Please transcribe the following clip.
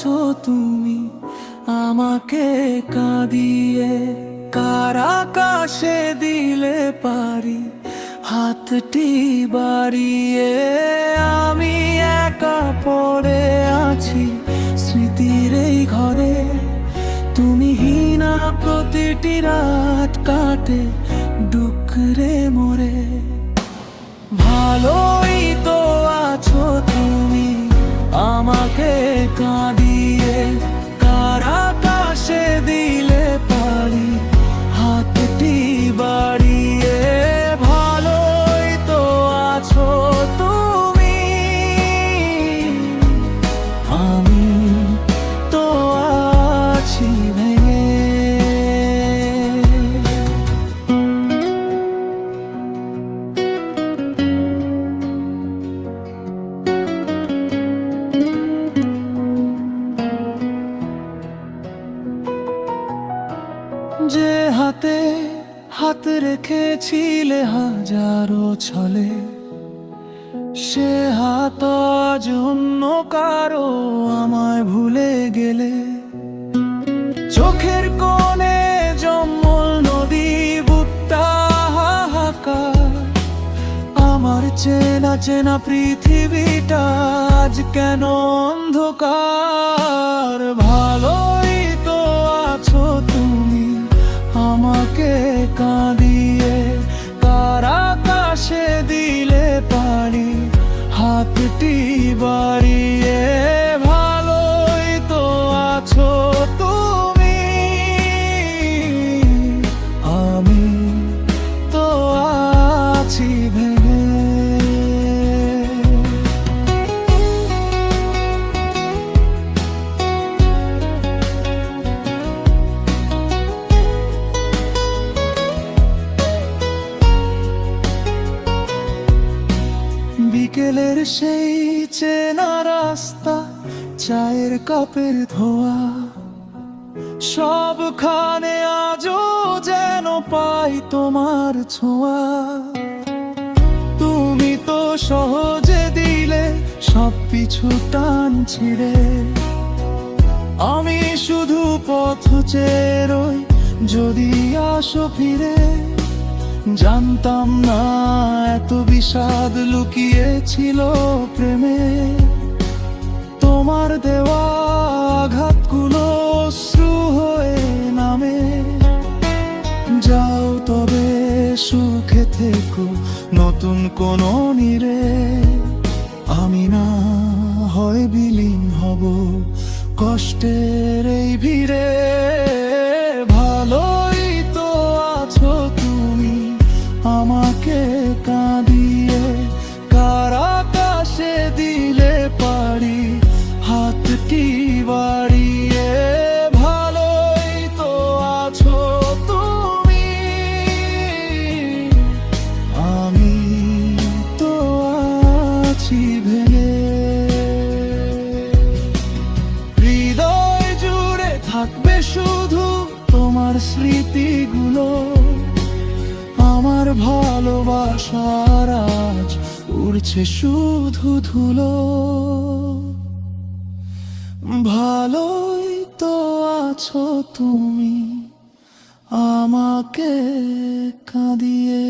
আছো তুমি আমাকে কাঁদিয়ে, কার আকাশে দিলে পারি হাতটি বাড়িয়ে। আমি একা পড়ে আছি স্মৃতির এই ঘরে, তুমি হীনা প্রতিটি রাত কাটে ডুকরে মোরে। ভালোই তো আছো তুমি আমাকে কাঁদিয়ে, কার আকাশে দিলে পারি হাতটি বাড়িয়ে। ভালোই তো আছো তুমি, আমি তো আছি ভেঙে। যে হাতে হাত রেখেছিলে হাজারো ছলে, সে হাত আজ অন্য কারো আমায় ভুলে গেলে। চোখের কোণে জম্মল নদী বুকটা হাহাকার, আমার চেনা চেনা পৃথিবীটা আজ কেন অন্ধকার। ভালোই তো আছো তুমি আমাকে কাঁদিয়ে, কার আকাশে দিলে পারি হাতটি বাড়িয়ে। ভালোই তো আছো তুমি, আমি তো আছি ভেঙে। বিকেলের সেই চেনা রাস্তা, চায়ের কাপের ধোয়া, সবখানে আজও যেন পাই তোমার ছোঁয়া। তুমি তো সহজে দিলে সব পিছু টান ছিঁড়ে, আমি শুধু পথ চেয়ে রই যদি আসো ফিরে। জানতাম না এত বিষাদ লুকিয়েছিল প্রেমে, তোমার দেওয়া আঘাতগুলো অশ্রু হয়ে নামে। যাও তবে সুখে থেকো নতুন কোনো নীড়ে, আমি না হয় বিলীন হব কষ্টের এই ভিড়ে। ভালোই তো আছো তুমি আমাকে কাঁদিয়ে, কার আকাশে দিলে পারি হাতটি বাড়িয়ে। ভালোই তো আছো তুমি, আমি তো আছি ভেঙে। হৃদয় জুড়ে থাকবে শুধু তোমার স্মৃতিগুলো, আমার ভালোবাসার আজ উড়ছে শুধু ধুলো। ভালোই তো আছো তুমি আমাকে কাঁদিয়ে।